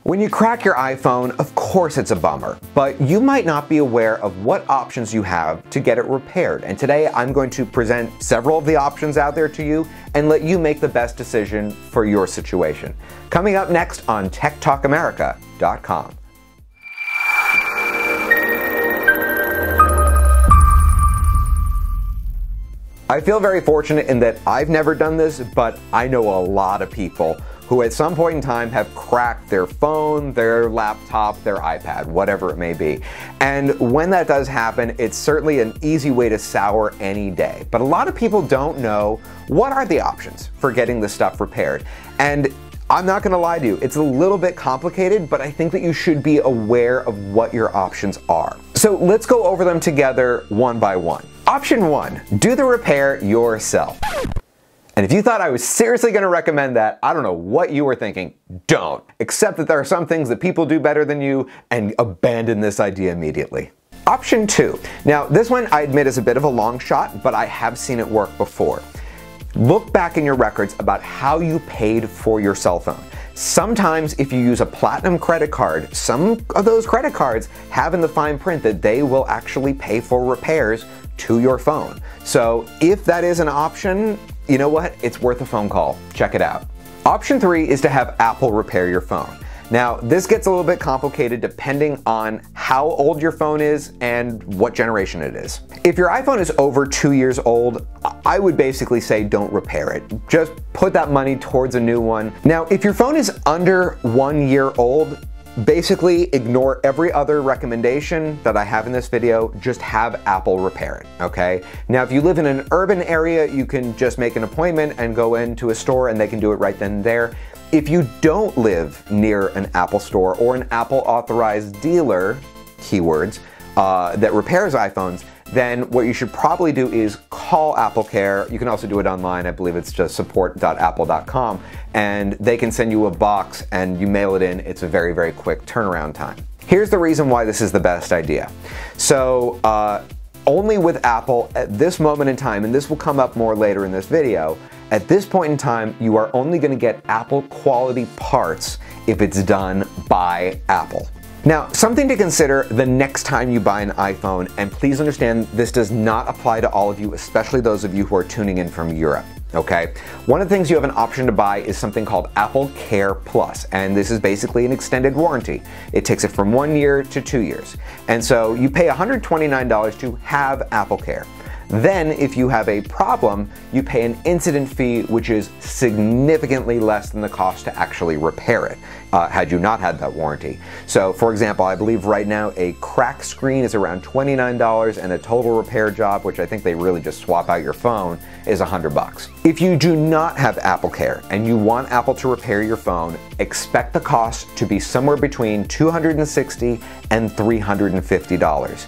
When you crack your iPhone, of course it's a bummer, but you might not be aware of what options you have to get it repaired. And today I'm going to present several of the options out there to you and let you make the best decision for your situation. Coming up next on TechTalkAmerica.com. I feel very fortunate in that I've never done this, but I know a lot of people who at some point in time have cracked their phone, their laptop, their iPad, whatever it may be. And when that does happen, it's certainly an easy way to sour any day. But a lot of people don't know what are the options for getting this stuff repaired. And I'm not gonna lie to you, it's a little bit complicated, but I think that you should be aware of what your options are. So let's go over them together one by one. Option 1, do the repair yourself. And if you thought I was seriously going to recommend that, I don't know what you were thinking. Don't. Except that there are some things that people do better than you, and abandon this idea immediately. Option 2. Now, this one I admit is a bit of a long shot, but I have seen it work before. Look back in your records about how you paid for your cell phone. Sometimes if you use a platinum credit card, some of those credit cards have in the fine print that they will actually pay for repairs to your phone. So if that is an option, you know what? It's worth a phone call. Check it out. Option 3 is to have Apple repair your phone. Now, this gets a little bit complicated depending on how old your phone is and what generation it is. If your iPhone is over 2 years old, I would basically say don't repair it. Just put that money towards a new one. Now, if your phone is under 1 year old, basically ignore every other recommendation that I have in this video, just have Apple repair it, okay? Now, if you live in an urban area, you can just make an appointment and go into a store and they can do it right then and there. If you don't live near an Apple store or an Apple Authorized dealer, keywords, that repairs iPhones, then what you should probably do is call AppleCare. You can also do it online. I believe it's just support.apple.com, and they can send you a box and you mail it in. It's a very, very quick turnaround time. Here's the reason why this is the best idea. So only with Apple at this moment in time, and this will come up more later in this video, at this point in time, you are only going to get Apple quality parts if it's done by Apple. Now, something to consider the next time you buy an iPhone, and please understand this does not apply to all of you, especially those of you who are tuning in from Europe, okay? One of the things you have an option to buy is something called Apple Care Plus, and this is basically an extended warranty. It takes it from 1 year to 2 years. And so you pay $129 to have Apple Care. Then, if you have a problem, you pay an incident fee, which is significantly less than the cost to actually repair it, had you not had that warranty. So, for example, I believe right now a crack screen is around $29, and a total repair job, which I think they really just swap out your phone, is $100. If you do not have Apple Care and you want Apple to repair your phone, expect the cost to be somewhere between $260 and $350.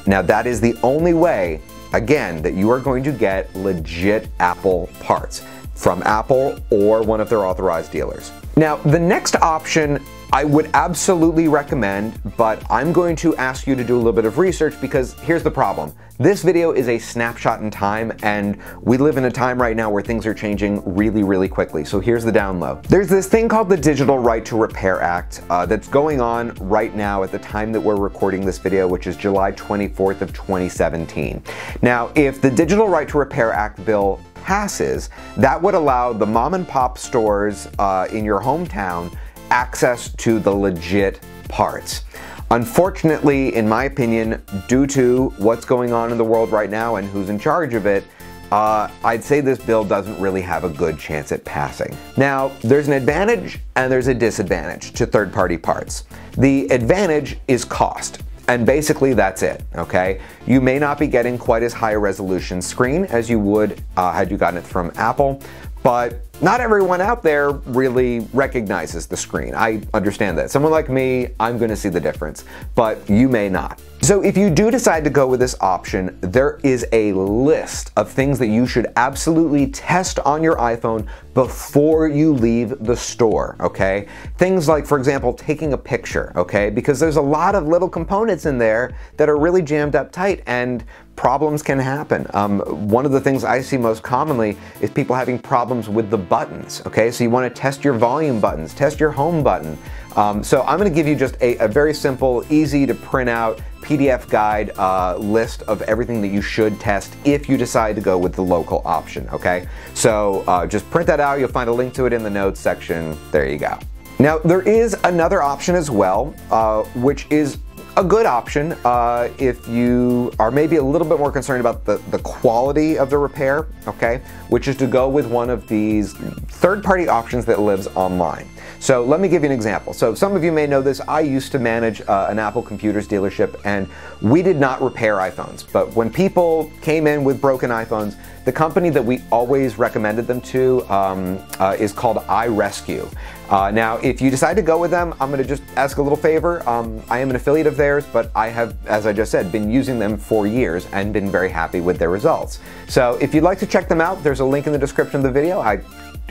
Now, that is the only way, again, that you are going to get legit Apple parts from Apple or one of their authorized dealers. Now, the next option I would absolutely recommend, but I'm going to ask you to do a little bit of research because here's the problem. This video is a snapshot in time, and we live in a time right now where things are changing really, really quickly. So here's the down low. There's this thing called the Digital Right to Repair Act that's going on right now at the time that we're recording this video, which is July 24th of 2017. Now, if the Digital Right to Repair Act bill passes, that would allow the mom and pop stores in your hometown access to the legit parts. Unfortunately, in my opinion, due to what's going on in the world right now and who's in charge of it, I'd say this bill doesn't really have a good chance at passing. Now, there's an advantage and there's a disadvantage to third-party parts. The advantage is cost. And basically that's it, okay? You may not be getting quite as high a resolution screen as you would had you gotten it from Apple, but not everyone out there really recognizes the screen. I understand that. Someone like me, I'm gonna see the difference, but you may not. So if you do decide to go with this option, there is a list of things that you should absolutely test on your iPhone before you leave the store, okay? Things like, for example, taking a picture, okay? Because there's a lot of little components in there that are really jammed up tight, and problems can happen. One of the things I see most commonly is people having problems with the buttons, okay? So you want to test your volume buttons, test your home button, So I'm going to give you just a very simple, easy to print out PDF guide list of everything that you should test if you decide to go with the local option, okay? So just print that out. You'll find a link to it in the notes section. There you go. Now, there is another option as well, which is a good option if you are maybe a little bit more concerned about the quality of the repair, okay? Which is to go with one of these third-party options that lives online. So let me give you an example. So some of you may know this. I used to manage an Apple computers dealership, and we did not repair iPhones. But when people came in with broken iPhones, the company that we always recommended them to is called iRescue. Now, if you decide to go with them, I'm going to just ask a little favor. I am an affiliate of theirs, but I have, as I just said, been using them for years and been very happy with their results. So if you'd like to check them out, there's a link in the description of the video. I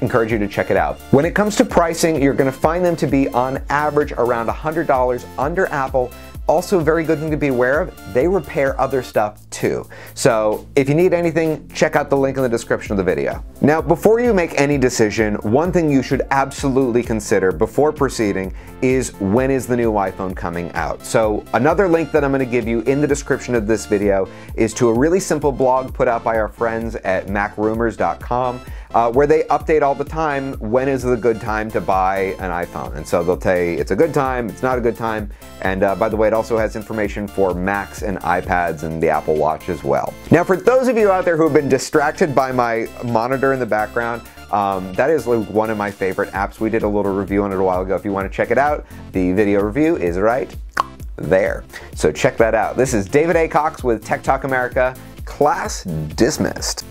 encourage you to check it out. When it comes to pricing, you're going to find them to be on average around $100 under Apple. Also, very good thing to be aware of, they repair other stuff too. So if you need anything, check out the link in the description of the video. Now, before you make any decision, one thing you should absolutely consider before proceeding is when is the new iPhone coming out. So another link that I'm going to give you in the description of this video is to a really simple blog put out by our friends at macrumors.com. Where they update all the time when is the good time to buy an iPhone. And so they'll say it's a good time, it's not a good time, and by the way, it also has information for Macs and iPads and the Apple Watch as well. Now, for those of you out there who have been distracted by my monitor in the background, that is one of my favorite apps. We did a little review on it a while ago. If you want to check it out, the video review is right there. So check that out. This is David A. Cox with Tech Talk America. Class dismissed.